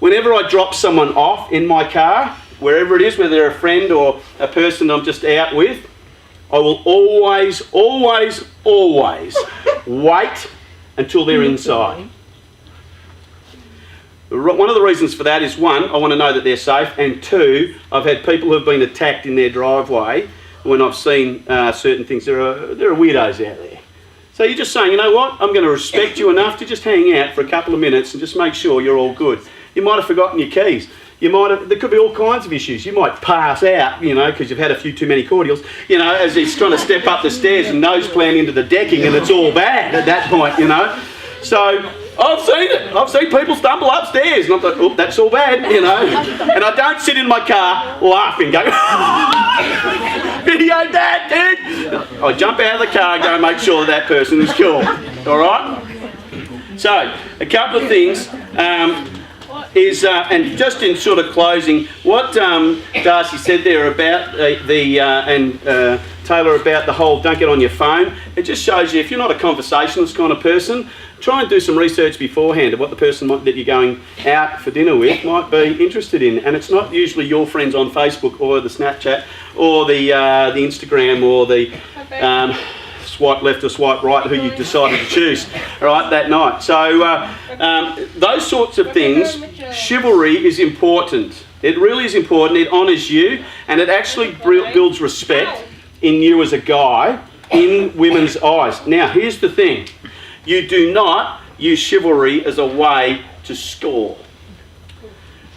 whenever I drop someone off in my car, wherever it is, whether they're a friend or a person I'm just out with, I will always wait until they're inside. One of the reasons for that is, one, I want to know that they're safe, and two, I've had people who have been attacked in their driveway when I've seen certain things. There are weirdos out there. So you're just saying, you know what, I'm going to respect you enough to just hang out for a couple of minutes and just make sure you're all good. You might have forgotten your keys. There could be all kinds of issues. You might pass out, because you've had a few too many cordials, as he's trying to step up the stairs and nose plant into the decking, and it's all bad at that point, So I've seen it. I've seen people stumble upstairs and I'm like, oh, that's all bad, And I don't sit in my car laughing, go, video that, dude. I jump out of the car and go make sure that person is cool. All right? So, a couple of things. And just in sort of closing, what Darcy said there about and Taylor about the whole don't get on your phone, it just shows you if you're not a conversationalist kind of person, try and do some research beforehand of what the person that you're going out for dinner with might be interested in. And it's not usually your friends on Facebook or the Snapchat or the Instagram or the swipe left or swipe right, who you decided to choose, right, that night. So those sorts of things, chivalry is important. It really is important. It honours you, and it actually builds respect in you as a guy in women's eyes. Now, here's the thing. You do not use chivalry as a way to score,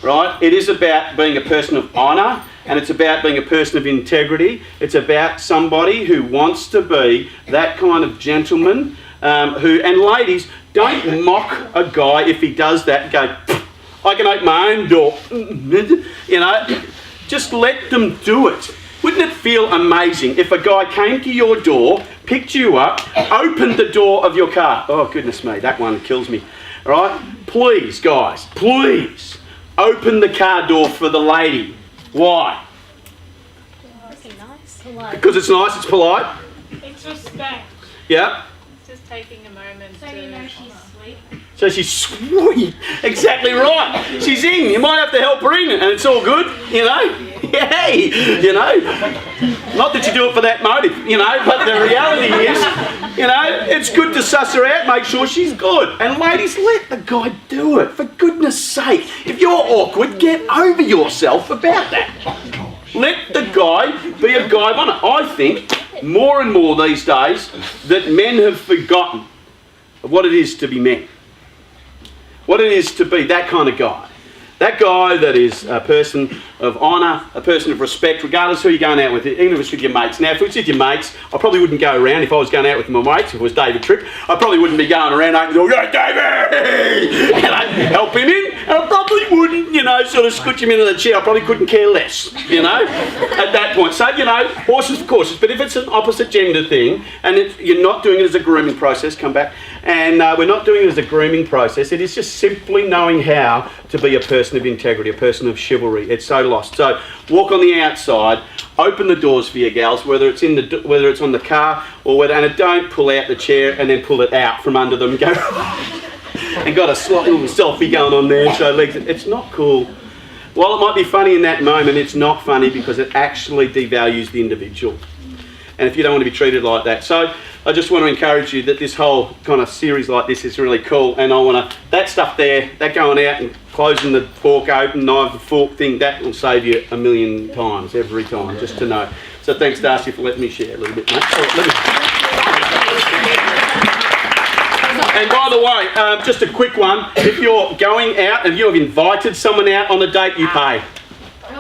right? It is about being a person of honour, and it's about being a person of integrity. It's about somebody who wants to be that kind of gentleman and ladies, don't mock a guy if he does that and go, I can open my own door. Just let them do it. Wouldn't it feel amazing if a guy came to your door, picked you up, opened the door of your car? Oh, goodness me, that one kills me. All right? Please, guys, please, open the car door for the lady. Why? Because it's nice, it's polite. It's respect. Yeah. It's just taking a moment so you know she's sweet. So she's sweet. Exactly right. She's in. You might have to help her in, and it's all good, Hey, Not that you do it for that motive, but the reality is, it's good to suss her out, make sure she's good. And ladies, let the guy do it, for goodness sake. If you're awkward, get over yourself about that. Let the guy be a guy of honour. I think more and more these days that men have forgotten what it is to be men. What it is to be that kind of guy. That guy that is a person of honour, a person of respect, regardless who you're going out with, even if it's with your mates. Now, if it's with your mates, I probably wouldn't go around, if I was going out with my mates, if it was David Tripp, I probably wouldn't be going around opening the door, "Yo, David!" and I'd help him in, and I probably wouldn't, sort of scooch him into the chair. I probably couldn't care less, at that point. So, horses for courses. But if it's an opposite gender thing, and you're not doing it as a grooming process, come back, and we're not doing it as a grooming process, it is just simply knowing how to be a person of integrity, a person of chivalry. It's so lost. So walk on the outside, open the doors for your gals, whether it's on the car or and don't pull out the chair and then pull it out from under them and go and got a slight little selfie going on there, show legs. It's not cool. While it might be funny in that moment, it's not funny because it actually devalues the individual. And if you don't want to be treated like that. So I just want to encourage you that this whole kind of series like this is really cool, and I want to, that stuff there, that going out and closing the fork open, knife, the fork thing, that will save you a million times, every time, just to know. So thanks, Darcy, for letting me share a little bit, mate. And by the way, just a quick one, if you're going out and you have invited someone out on a date, you pay.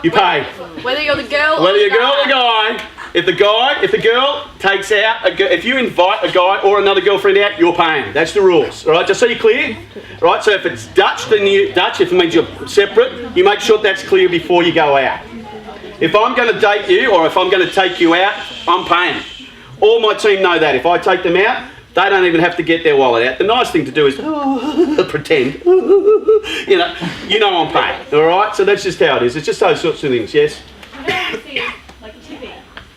You pay. Whether you're the girl Whether or you're the girl or the guy. If the girl takes out, if you invite a guy or another girlfriend out, you're paying. That's the rules, all right? Just so you're clear, all right? So if it's Dutch, then if it means you're separate, you make sure that's clear before you go out. If I'm going to date you or if I'm going to take you out, I'm paying. All my team know that. If I take them out, they don't even have to get their wallet out. The nice thing to do is pretend. You know I'm paying, all right? So that's just how it is. It's just those sorts of things, yes? Like tipping.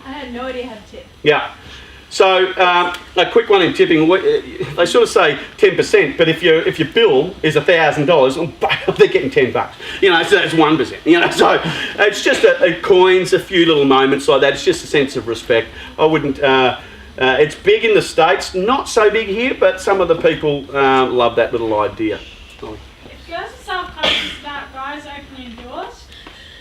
I had no idea how to tip. Yeah. So a quick one in tipping. They sort of say 10%, but if your bill is $1,000, they're getting $10. You know, so that's 1%. You know, so it's just coins, a few little moments like that. It's just a sense of respect. I wouldn't. It's big in the States, not so big here, but some of the people love that little idea. If you guys are self-conscious about guys opening doors,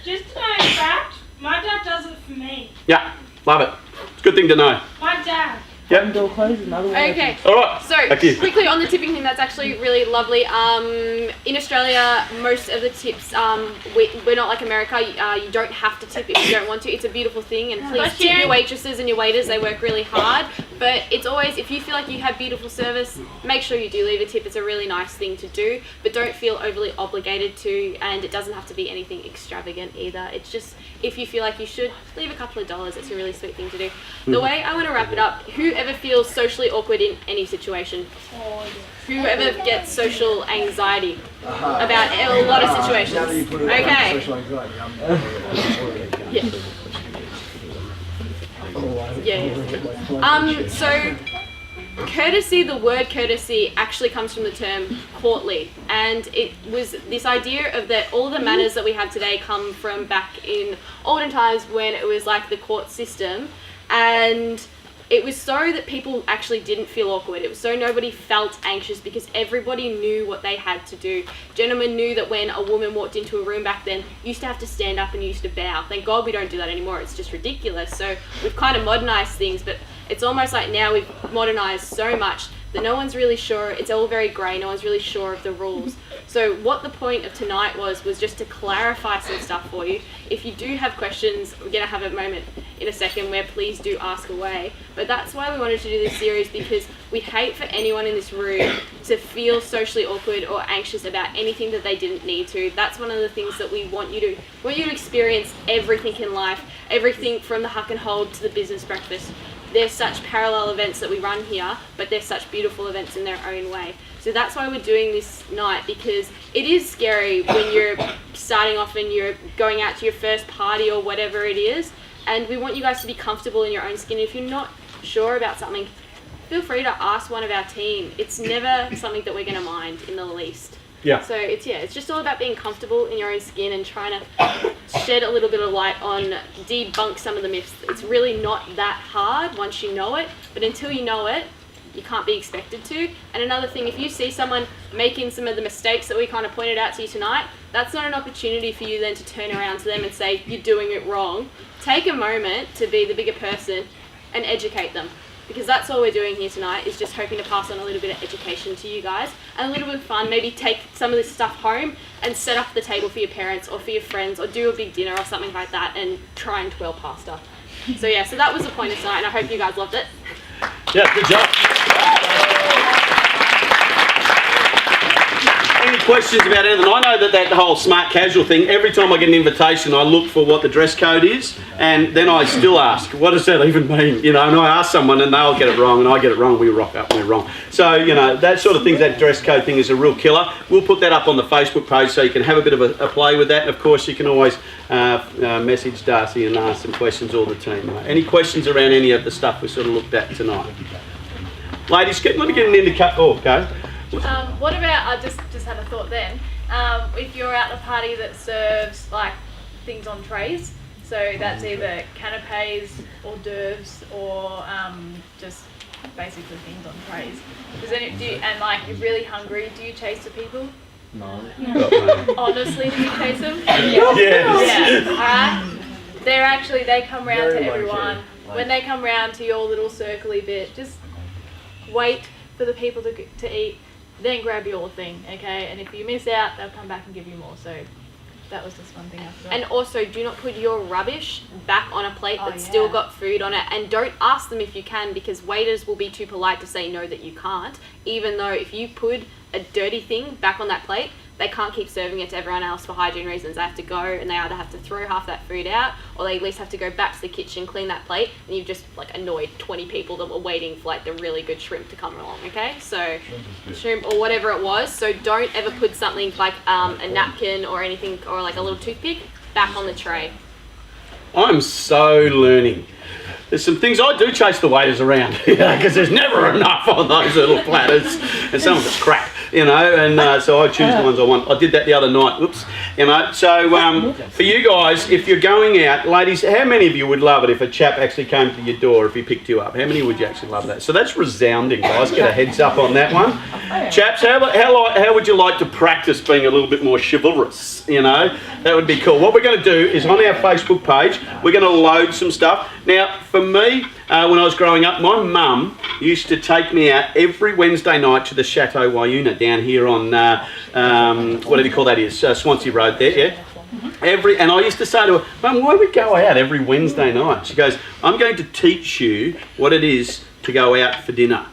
just to know in fact, my dad does it for me. Yeah, love it. It's a good thing to know. My dad. Yep. Door closed, another one. Okay. All right. So Back to you. quickly on the tipping thing, that's actually really lovely. In Australia, most of the tips, we're not like America. You don't have to tip if you don't want to. It's a beautiful thing, and please tip your waitresses and your waiters. They work really hard. But it's always, if you feel like you have beautiful service, make sure you do leave a tip. It's a really nice thing to do, but don't feel overly obligated to. And it doesn't have to be anything extravagant either. It's just if you feel like you should leave a couple of dollars. It's a really sweet thing to do. The way I want to wrap it up, whoever feels socially awkward in any situation, whoever gets social anxiety about a lot of situations. Okay. Yeah. So courtesy, the word courtesy actually comes from the term courtly, and it was this idea of that all the manners that we have today come from back in olden times when it was like the court system, and it was so that people actually didn't feel awkward. It was so nobody felt anxious because everybody knew what they had to do. Gentlemen knew that when a woman walked into a room back then, you used to have to stand up and you used to bow. Thank God we don't do that anymore. It's just ridiculous. So we've kind of modernized things, but it's almost like now we've modernized so much that no one's really sure. It's all very grey. No one's really sure of the rules. So what the point of tonight was just to clarify some stuff for you. If you do have questions, we're going to have a moment in a second where please do ask away. But that's why we wanted to do this series, because we'd hate for anyone in this room to feel socially awkward or anxious about anything that they didn't need to. That's one of the things that we want you to experience everything in life, everything from the huck and hold to the business breakfast. There's such parallel events that we run here, but they're such beautiful events in their own way. So that's why we're doing this night, because it is scary when you're starting off and you're going out to your first party or whatever it is, and we want you guys to be comfortable in your own skin. If you're not sure about something, feel free to ask one of our team. It's never something that we're going to mind in the least. Yeah. So it's just all about being comfortable in your own skin and trying to shed a little bit of light on, debunk some of the myths. It's really not that hard once you know it, but until you know it, you can't be expected to. And another thing, if you see someone making some of the mistakes that we kind of pointed out to you tonight, that's not an opportunity for you then to turn around to them and say, you're doing it wrong. Take a moment to be the bigger person and educate them. Because that's all we're doing here tonight, is just hoping to pass on a little bit of education to you guys and a little bit of fun. Maybe take some of this stuff home and set up the table for your parents or for your friends, or do a big dinner or something like that and try and twirl pasta. So yeah, so that was the point of tonight, and I hope you guys loved it. Yeah, good job. Any questions about anything? I know that whole smart casual thing, every time I get an invitation, I look for what the dress code is, and then I still ask, what does that even mean? You know, and I ask someone and they'll get it wrong, and I get it wrong, we rock up and we're wrong. So, you know, that sort of thing, that dress code thing is a real killer. We'll put that up on the Facebook page so you can have a bit of a play with that, and of course you can always message Darcy and ask some questions, all the team. Any questions around any of the stuff we sort of looked at tonight? Ladies, let me get an indicator. Oh, okay. What about, I just had a thought then, if you're at a party that serves like things on trays, so that's either canapes, hors d'oeuvres, or just basically things on trays. And like you're really hungry, do you chase the people? No. Honestly, do you chase them? Yes. Yeah. Alright. They come round to everyone. When they come round to your little circly bit, just wait for the people to eat. Then grab your thing, okay? And if you miss out, they'll come back and give you more. So that was just one thing I forgot. And also, do not put your rubbish back on a plate that's still got food on it. And don't ask them if you can, because waiters will be too polite to say no that you can't. Even though if you put a dirty thing back on that plate, they can't keep serving it to everyone else for hygiene reasons. They have to go, and they either have to throw half that food out, or they at least have to go back to the kitchen, clean that plate, and you've just like annoyed 20 people that were waiting for like the really good shrimp to come along, okay? So shrimp or whatever it was. So don't ever put something like a napkin or anything, or like a little toothpick back on the tray. I'm so learning. there's some things I do chase the waiters around, because there's never enough on those little platters, and some of it's crap, and so I choose the ones I want. I did that the other night, whoops, So for you guys, if you're going out, ladies, how many of you would love it if a chap actually came to your door if he picked you up? How many would you actually love that? So that's resounding, guys. Get a heads up on that one. Chaps, how would you like to practice being a little bit more chivalrous? That would be cool. What we're going to do is on our Facebook page, we're going to load some stuff. Now, for me, when I was growing up, my mum used to take me out every Wednesday night to the Chateau Wayuna down here on, whatever you call that is, Swansea Road there, yeah? And I used to say to her, Mum, why do we go out every Wednesday night? She goes, I'm going to teach you what it is to go out for dinner.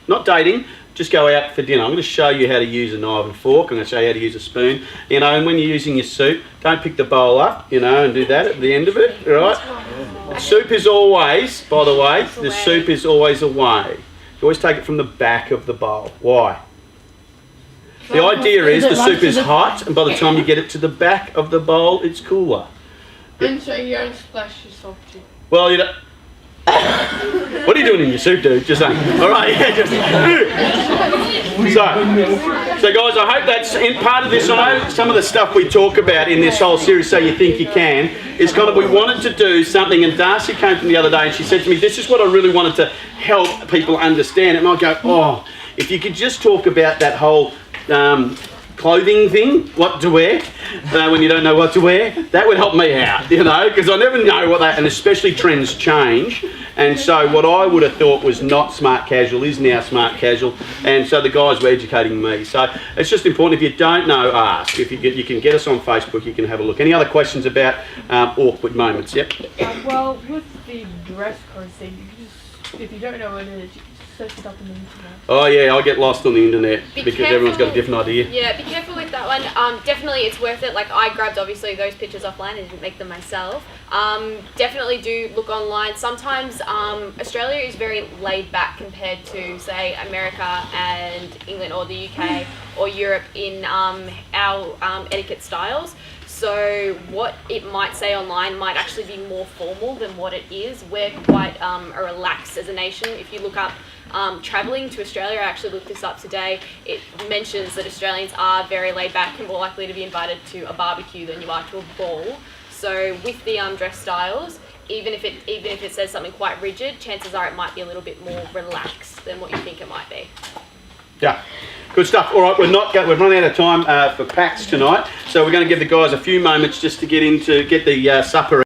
Not dating, just go out for dinner. I'm going to show you how to use a knife and fork. I'm going to show you how to use a spoon. And when you're using your soup, don't pick the bowl up, and do that at the end of it, right? Soup is always, by the way, the soup is always away. You always take it from the back of the bowl. Why? The idea is the soup is hot, and by the time you get it to the back of the bowl, it's cooler. And so you don't splash yourself too. Well, you don't. What are you doing in your soup, dude? Just saying. All right, yeah, just. So guys, I hope that's in part of this. I know some of the stuff we talk about in this whole series, So You Think You Can, is kind of we wanted to do something, and Darcy came to me the other day and she said to me, this is what I really wanted to help people understand. And I go, oh, if you could just talk about that whole clothing thing, what to wear, when you don't know what to wear, that would help me out, because I never know what that, and especially trends change. And so what I would have thought was not smart casual is now smart casual, and so the guys were educating me. So it's just important, if you don't know, ask. If you can get us on Facebook, you can have a look. Any other questions about awkward moments? Yep. Well, with the dress code thing, if you don't know what it is, you can search it up on the internet. Oh yeah, I get lost on the internet because everyone's got a different idea. Yeah, be careful with that one. Definitely it's worth it. Like, I grabbed obviously those pictures offline and didn't make them myself. Definitely do look online. Sometimes Australia is very laid back compared to, say, America and England or the UK or Europe in our etiquette styles. So what it might say online might actually be more formal than what it is. We're quite relaxed as a nation. If you look up travelling to Australia, I actually looked this up today, it mentions that Australians are very laid back and more likely to be invited to a barbecue than you are to a ball. So with the dress styles, even if it says something quite rigid, chances are it might be a little bit more relaxed than what you think it might be. Yeah, good stuff. All right, we've run out of time for packs tonight, so we're going to give the guys a few moments just to get the supper.